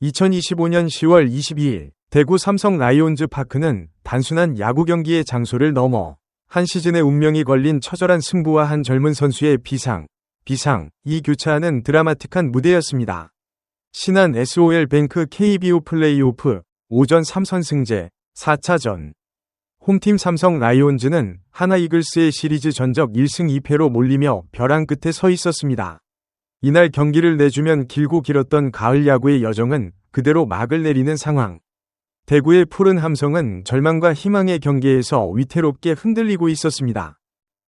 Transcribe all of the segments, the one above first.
(2025년 10월 22일) 대구 삼성 라이온즈 파크는 단순한 야구 경기의 장소를 넘어 한 시즌의 운명이 걸린 처절한 승부와 한 젊은 선수의 비상이 교차하는 드라마틱한 무대였습니다. 신한 SOL뱅크 KBO 플레이오프 5전 3선승제 4차전. 홈팀 삼성 라이온즈는 하나 이글스의 시리즈 전적 1승 2패로 몰리며 벼랑 끝에 서 있었습니다. 이날 경기를 내주면 길고 길었던 가을 야구의 여정은 그대로 막을 내리는 상황. 대구의 푸른 함성은 절망과 희망의 경계에서 위태롭게 흔들리고 있었습니다.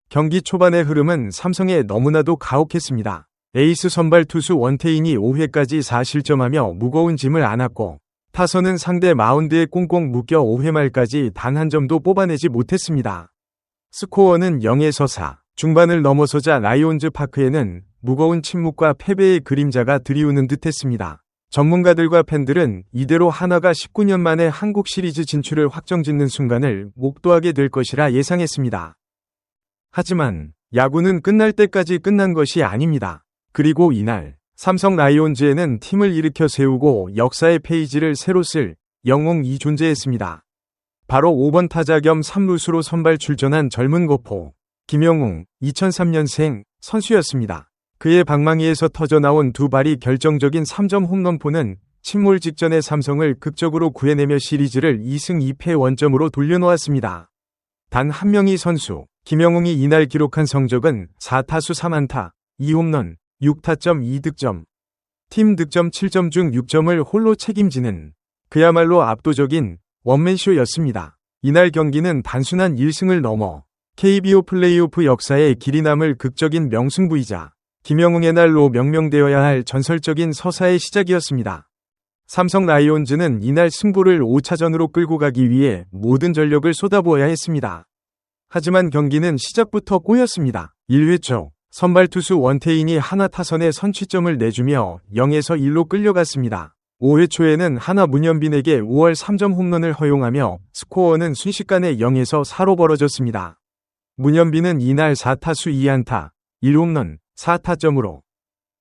경기 초반의 흐름은 삼성에 너무나도 가혹했습니다. 에이스 선발 투수 원태인이 5회까지 4실점하며 무거운 짐을 안았고, 타선은 상대 마운드에 꽁꽁 묶여 5회 말까지 단 한 점도 뽑아내지 못했습니다. 스코어는 0에서 4. 중반을 넘어서자 라이온즈 파크에는 무거운 침묵과 패배의 그림자가 드리우는 듯했습니다. 전문가들과 팬들은 이대로 하나가 19년 만에 한국 시리즈 진출을 확정짓는 순간을 목도하게 될 것이라 예상했습니다. 하지만 야구는 끝날 때까지 끝난 것이 아닙니다. 그리고 이날 삼성 라이온즈에는 팀을 일으켜 세우고 역사의 페이지를 새로 쓸 영웅이 존재했습니다. 바로 5번 타자 겸 3루수로 선발 출전한 젊은 거포 김영웅 2003년생 선수였습니다. 그의 방망이에서 터져나온 두 발이 결정적인 3점 홈런포는 침몰 직전의 삼성을 극적으로 구해내며 시리즈를 2승 2패 원점으로 돌려놓았습니다. 단 한 명의 선수 김영웅이 이날 기록한 성적은 4타수 3안타 2홈런 6타점 2득점. 팀 득점 7점 중 6점을 홀로 책임지는 그야말로 압도적인 원맨쇼였습니다. 이날 경기는 단순한 1승을 넘어 KBO 플레이오프 역사에 길이 남을 극적인 명승부이자 김영웅의 날로 명명되어야 할 전설적인 서사의 시작이었습니다. 삼성 라이온즈는 이날 승부를 5차전으로 끌고 가기 위해 모든 전력을 쏟아부어야 했습니다. 하지만 경기는 시작부터 꼬였습니다. 1회 초 선발 투수 원태인이 하나 타선에 선취점을 내주며 0에서 1로 끌려갔습니다. 5회 초에는 하나 문현빈에게 5월 3점 홈런을 허용하며 스코어는 순식간에 0에서 4로 벌어졌습니다. 문현빈은 이날 4타수 2안타 1홈런 4타점으로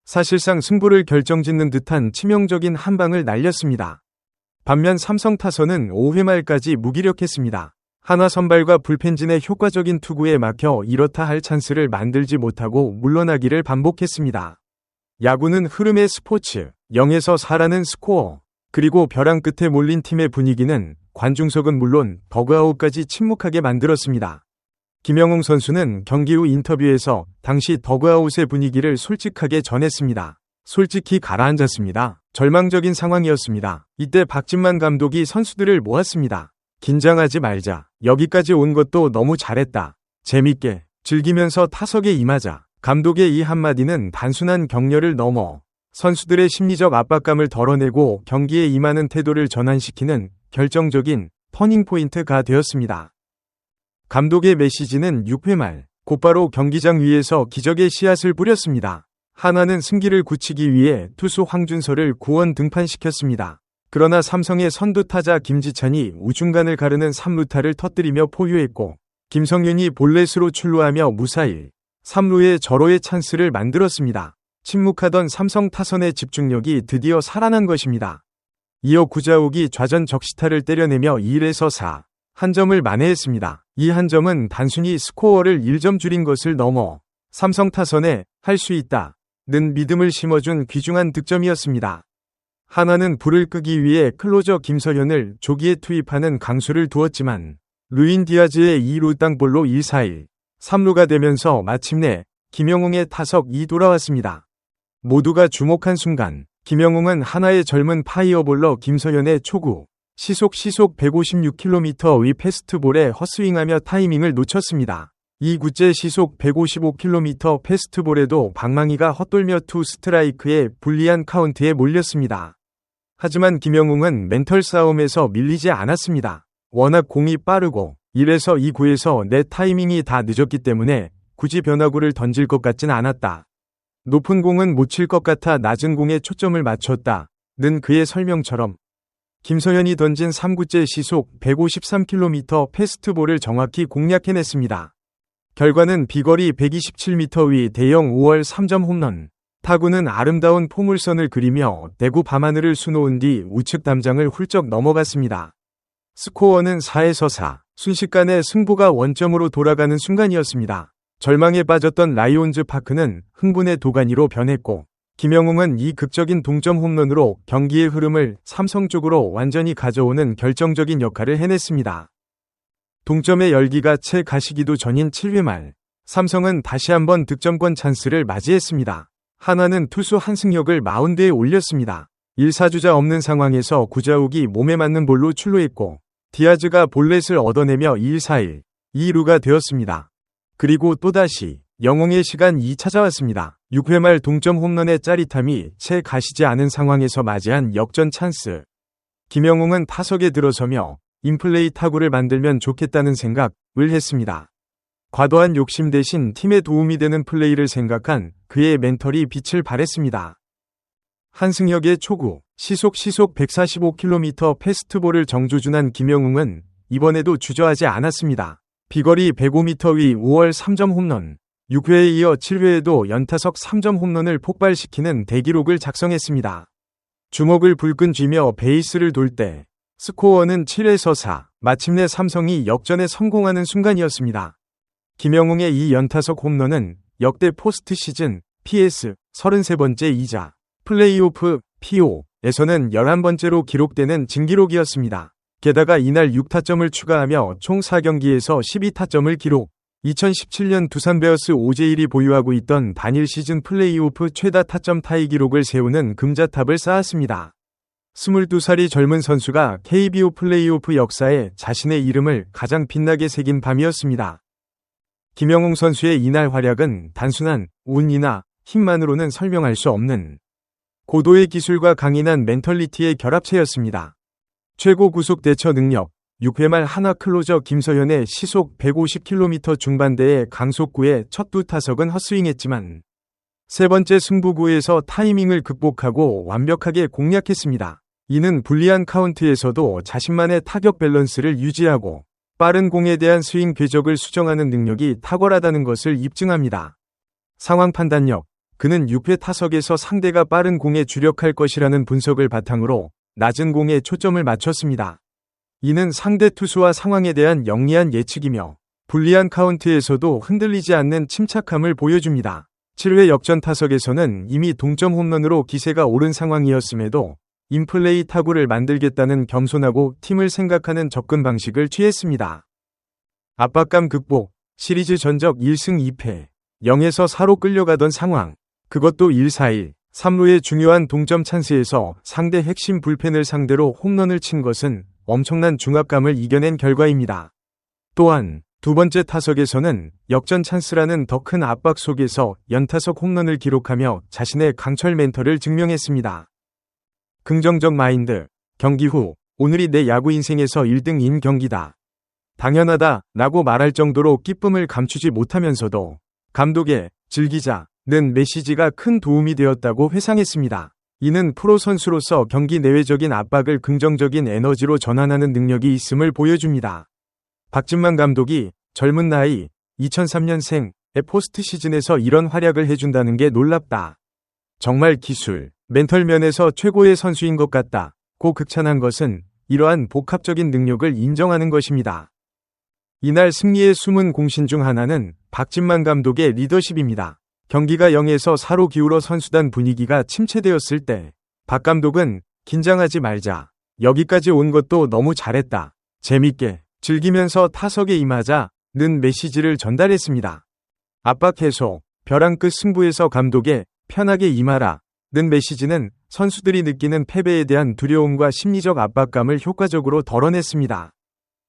사실상 승부를 결정짓는 듯한 치명적인 한 방을 날렸습니다. 반면 삼성 타선은 5회 말까지 무기력했습니다. 하나 선발과 불펜진의 효과적인 투구에 막혀 이렇다 할 찬스를 만들지 못하고 물러나기를 반복했습니다. 야구는 흐름의 스포츠, 0에서 4라는 스코어, 그리고 벼랑 끝에 몰린 팀의 분위기는 관중석은 물론 더그아웃까지 침묵하게 만들었습니다. 김영웅 선수는 경기 후 인터뷰에서 당시 더그아웃의 분위기를 솔직하게 전했습니다. 솔직히 가라앉았습니다. 절망적인 상황이었습니다. 이때 박진만 감독이 선수들을 모았습니다. 긴장하지 말자. 여기까지 온 것도 너무 잘했다. 재밌게 즐기면서 타석에 임하자. 감독의 이 한마디는 단순한 격려를 넘어 선수들의 심리적 압박감을 덜어내고 경기에 임하는 태도를 전환시키는 결정적인 터닝포인트가 되었습니다. 감독의 메시지는 6회 말 곧바로 경기장 위에서 기적의 씨앗을 뿌렸습니다. 하나는 승기를 굳히기 위해 투수 황준서를 구원 등판시켰습니다. 그러나 삼성의 선두타자 김지찬이 우중간을 가르는 3루타를 터뜨리며 포유했고, 김성윤이 볼넷으로 출루하며 무사히 3루에 절호의 찬스를 만들었습니다. 침묵하던 삼성 타선의 집중력이 드디어 살아난 것입니다. 이어 구자욱이 좌전 적시타를 때려내며 1에서 4, 한 점을 만회했습니다. 이 한 점은 단순히 스코어를 1점 줄인 것을 넘어 삼성 타선에 할 수 있다는 믿음을 심어준 귀중한 득점이었습니다. 하나는 불을 끄기 위해 클로저 김서현을 조기에 투입하는 강수를 두었지만 루인 디아즈의 2루 땅볼로 1-4-1, 3루가 되면서 마침내 김영웅의 타석이 돌아왔습니다. 모두가 주목한 순간 김영웅은 하나의 젊은 파이어볼러 김서현의 초구 시속 156km 의 패스트볼에 헛스윙하며 타이밍을 놓쳤습니다. 이 굿제 시속 155km 패스트볼에도 방망이가 헛돌며 투 스트라이크의 불리한 카운트에 몰렸습니다. 하지만 김영웅은 멘털 싸움에서 밀리지 않았습니다. 워낙 공이 빠르고 1에서 2구에서 내 타이밍이 다 늦었기 때문에 굳이 변화구를 던질 것 같진 않았다. 높은 공은 못 칠 것 같아 낮은 공에 초점을 맞췄다는 그의 설명처럼 김서현이 던진 3구째 시속 153km 패스트볼을 정확히 공략해냈습니다. 결과는 비거리 127m 위 대형 5월 3점 홈런. 타구는 아름다운 포물선을 그리며 대구 밤하늘을 수놓은 뒤 우측 담장을 훌쩍 넘어갔습니다. 스코어는 4에서 4. 순식간에 승부가 원점으로 돌아가는 순간이었습니다. 절망에 빠졌던 라이온즈 파크는 흥분의 도가니로 변했고, 김영웅은 이 극적인 동점 홈런으로 경기의 흐름을 삼성 쪽으로 완전히 가져오는 결정적인 역할을 해냈습니다. 동점의 열기가 채 가시기도 전인 7회 말, 삼성은 다시 한번 득점권 찬스를 맞이했습니다. 한화는 투수 한승혁을 마운드에 올렸습니다. 1사주자 없는 상황에서 구자욱이 몸에 맞는 볼로 출루했고, 디아즈가 볼넷을 얻어내며 1-4-1, 2루가 되었습니다. 그리고 또다시 영웅의 시간이 찾아왔습니다. 6회 말 동점 홈런의 짜릿함이 채 가시지 않은 상황에서 맞이한 역전 찬스. 김영웅은 타석에 들어서며 인플레이 타구를 만들면 좋겠다는 생각을 했습니다. 과도한 욕심 대신 팀에 도움이 되는 플레이를 생각한 그의 멘털이 빛을 발했습니다. 한승혁의 초구, 시속 145km 패스트볼을 정조준한 김영웅은 이번에도 주저하지 않았습니다. 비거리 105m 위 5월 3점 홈런, 6회에 이어 7회에도 연타석 3점 홈런을 폭발시키는 대기록을 작성했습니다. 주먹을 불끈 쥐며 베이스를 돌 때 스코어는 7에서 4, 마침내 삼성이 역전에 성공하는 순간이었습니다. 김영웅의 이 연타석 홈런은 역대 포스트 시즌 PS 33번째이자 플레이오프 PO에서는 11번째로 기록되는 진기록이었습니다. 게다가 이날 6타점을 추가하며 총 4경기에서 12타점을 기록. 2017년 두산 베어스 오제일이 보유하고 있던 단일 시즌 플레이오프 최다 타점 타이 기록을 세우는 금자탑을 쌓았습니다. 22살이 젊은 선수가 KBO 플레이오프 역사에 자신의 이름을 가장 빛나게 새긴 밤이었습니다. 김영웅 선수의 이날 활약은 단순한 운이나 힘만으로는 설명할 수 없는 고도의 기술과 강인한 멘털리티의 결합체였습니다. 최고 구속 대처 능력, 6회 말 한화 클로저 김서현의 시속 150km 중반대의 강속구에 첫 두 타석은 헛스윙했지만 세 번째 승부구에서 타이밍을 극복하고 완벽하게 공략했습니다. 이는 불리한 카운트에서도 자신만의 타격 밸런스를 유지하고 빠른 공에 대한 스윙 궤적을 수정하는 능력이 탁월하다는 것을 입증합니다. 상황 판단력, 그는 6회 타석에서 상대가 빠른 공에 주력할 것이라는 분석을 바탕으로 낮은 공에 초점을 맞췄습니다. 이는 상대 투수와 상황에 대한 영리한 예측이며 불리한 카운트에서도 흔들리지 않는 침착함을 보여줍니다. 7회 역전 타석에서는 이미 동점 홈런으로 기세가 오른 상황이었음에도 인플레이 타구를 만들겠다는 겸손하고 팀을 생각하는 접근 방식을 취했습니다. 압박감 극복, 시리즈 전적 1승 2패, 0에서 4로 끌려가던 상황, 그것도 1-4-1, 3루의 중요한 동점 찬스에서 상대 핵심 불펜을 상대로 홈런을 친 것은 엄청난 중압감을 이겨낸 결과입니다. 또한 두 번째 타석에서는 역전 찬스라는 더 큰 압박 속에서 연타석 홈런을 기록하며 자신의 강철 멘털을 증명했습니다. 긍정적 마인드, 경기 후 오늘이 내 야구 인생에서 1등인 경기다. 당연하다 라고 말할 정도로 기쁨을 감추지 못하면서도 감독의 즐기자는 메시지가 큰 도움이 되었다고 회상했습니다. 이는 프로 선수로서 경기 내외적인 압박을 긍정적인 에너지로 전환하는 능력이 있음을 보여줍니다. 박진만 감독이 젊은 나이 2003년생의 포스트 시즌에서 이런 활약을 해준다는 게 놀랍다. 정말 기술, 멘털 면에서 최고의 선수인 것 같다. 고 극찬한 것은 이러한 복합적인 능력을 인정하는 것입니다. 이날 승리의 숨은 공신 중 하나는 박진만 감독의 리더십입니다. 경기가 0에서 4로 기울어 선수단 분위기가 침체되었을 때 박 감독은 긴장하지 말자. 여기까지 온 것도 너무 잘했다. 재밌게 즐기면서 타석에 임하자는 메시지를 전달했습니다. 압박 해소, 벼랑 끝 승부에서 감독의 편하게 임하라 는 메시지는 선수들이 느끼는 패배에 대한 두려움과 심리적 압박감을 효과적으로 덜어냈습니다.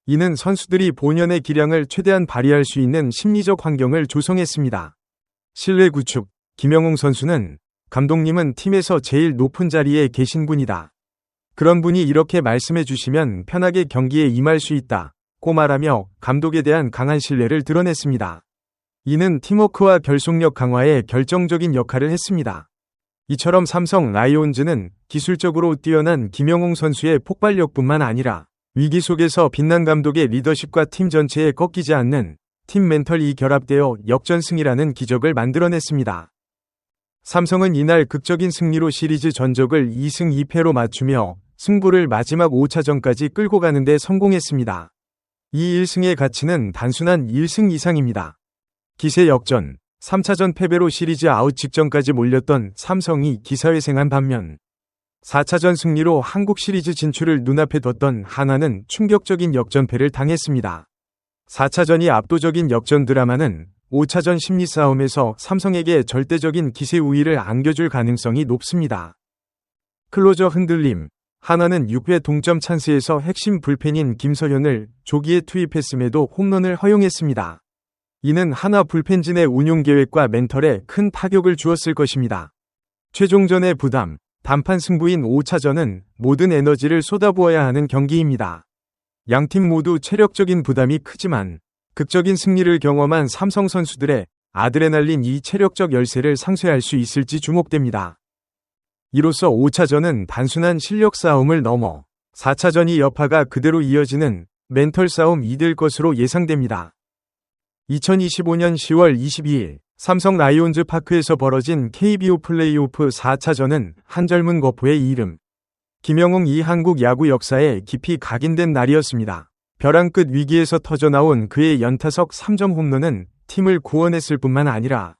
이는 선수들이 본연의 기량을 최대한 발휘할 수 있는 심리적 환경을 조성했습니다. 신뢰 구축, 김영웅 선수는 감독님은 팀에서 제일 높은 자리에 계신 분이다. 그런 분이 이렇게 말씀해 주시면 편하게 경기에 임할 수 있다. 고 말하며 감독에 대한 강한 신뢰를 드러냈습니다. 이는 팀워크와 결속력 강화에 결정적인 역할을 했습니다. 이처럼 삼성 라이온즈는 기술적으로 뛰어난 김영웅 선수의 폭발력뿐만 아니라 위기 속에서 빛난 감독의 리더십과 팀 전체에 꺾이지 않는 팀 멘털이 결합되어 역전승이라는 기적을 만들어냈습니다. 삼성은 이날 극적인 승리로 시리즈 전적을 2승 2패로 맞추며 승부를 마지막 5차전까지 끌고 가는 데 성공했습니다. 이 1승의 가치는 단순한 1승 이상입니다. 기세 역전, 3차전 패배로 시리즈 아웃 직전까지 몰렸던 삼성이 기사회생한 반면 4차전 승리로 한국 시리즈 진출을 눈앞에 뒀던 하나는 충격적인 역전패를 당했습니다. 4차전이 압도적인 역전 드라마는 5차전 심리 싸움에서 삼성에게 절대적인 기세 우위를 안겨줄 가능성이 높습니다. 클로저 흔들림. 하나는 6회 동점 찬스에서 핵심 불펜인 김서현을 조기에 투입했음에도 홈런을 허용했습니다. 이는 하나 불펜진의 운용 계획과 멘털에 큰 타격을 주었을 것입니다. 최종전의 부담, 단판 승부인 5차전은 모든 에너지를 쏟아부어야 하는 경기입니다. 양팀 모두 체력적인 부담이 크지만 극적인 승리를 경험한 삼성 선수들의 아드레날린 이 체력적 열세를 상쇄할 수 있을지 주목됩니다. 이로써 5차전은 단순한 실력 싸움을 넘어 4차전이 여파가 그대로 이어지는 멘털 싸움이 될 것으로 예상됩니다. 2025년 10월 22일 삼성 라이온즈 파크에서 벌어진 KBO 플레이오프 4차전은 한젊은 거포의 이름 김영웅 이 한국 야구 역사에 깊이 각인된 날이었습니다. 벼랑 끝 위기에서 터져나온 그의 연타석 3점 홈런은 팀을 구원했을 뿐만 아니라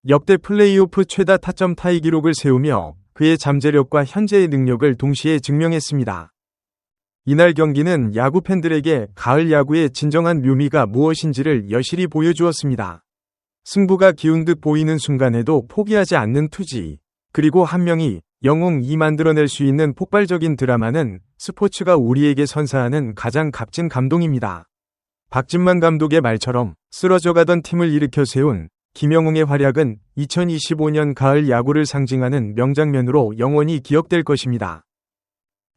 역대 플레이오프 최다 타점 타이 기록을 세우며 그의 잠재력과 현재의 능력을 동시에 증명했습니다. 이날 경기는 야구 팬들에게 가을 야구의 진정한 묘미가 무엇인지를 여실히 보여주었습니다. 승부가 기운 듯 보이는 순간에도 포기하지 않는 투지, 그리고 한 명이 영웅이 만들어낼 수 있는 폭발적인 드라마는 스포츠가 우리에게 선사하는 가장 값진 감동입니다. 박진만 감독의 말처럼 쓰러져가던 팀을 일으켜 세운 김영웅의 활약은 2025년 가을 야구를 상징하는 명장면으로 영원히 기억될 것입니다.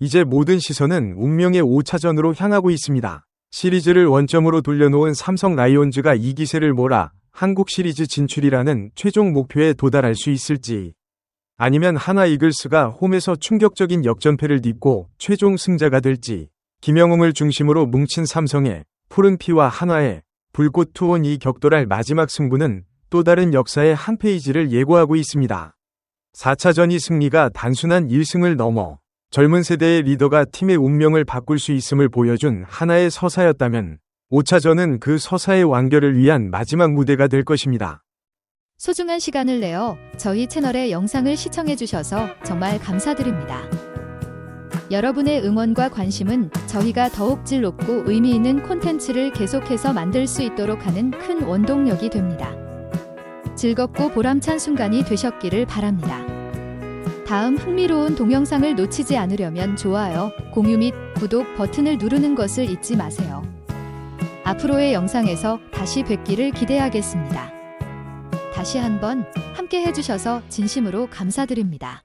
이제 모든 시선은 운명의 5차전으로 향하고 있습니다. 시리즈를 원점으로 돌려놓은 삼성 라이온즈가 이 기세를 몰아 한국 시리즈 진출이라는 최종 목표에 도달할 수 있을지, 아니면 하나 이글스가 홈에서 충격적인 역전패를 딛고 최종 승자가 될지, 김영웅을 중심으로 뭉친 삼성의 푸른 피와 한화의 불꽃 투혼이 격돌할 마지막 승부는 또 다른 역사의 한 페이지를 예고하고 있습니다. 4차전이 승리가 단순한 1승을 넘어 젊은 세대의 리더가 팀의 운명을 바꿀 수 있음을 보여준 하나의 서사였다면 5차전은 그 서사의 완결을 위한 마지막 무대가 될 것입니다. 소중한 시간을 내어 저희 채널의 영상을 시청해주셔서 정말 감사드립니다. 여러분의 응원과 관심은 저희가 더욱 질 높고 의미 있는 콘텐츠를 계속해서 만들 수 있도록 하는 큰 원동력이 됩니다. 즐겁고 보람찬 순간이 되셨기를 바랍니다. 다음 흥미로운 동영상을 놓치지 않으려면 좋아요, 공유 및 구독 버튼을 누르는 것을 잊지 마세요. 앞으로의 영상에서 다시 뵙기를 기대하겠습니다. 다시 한번 함께 해주셔서 진심으로 감사드립니다.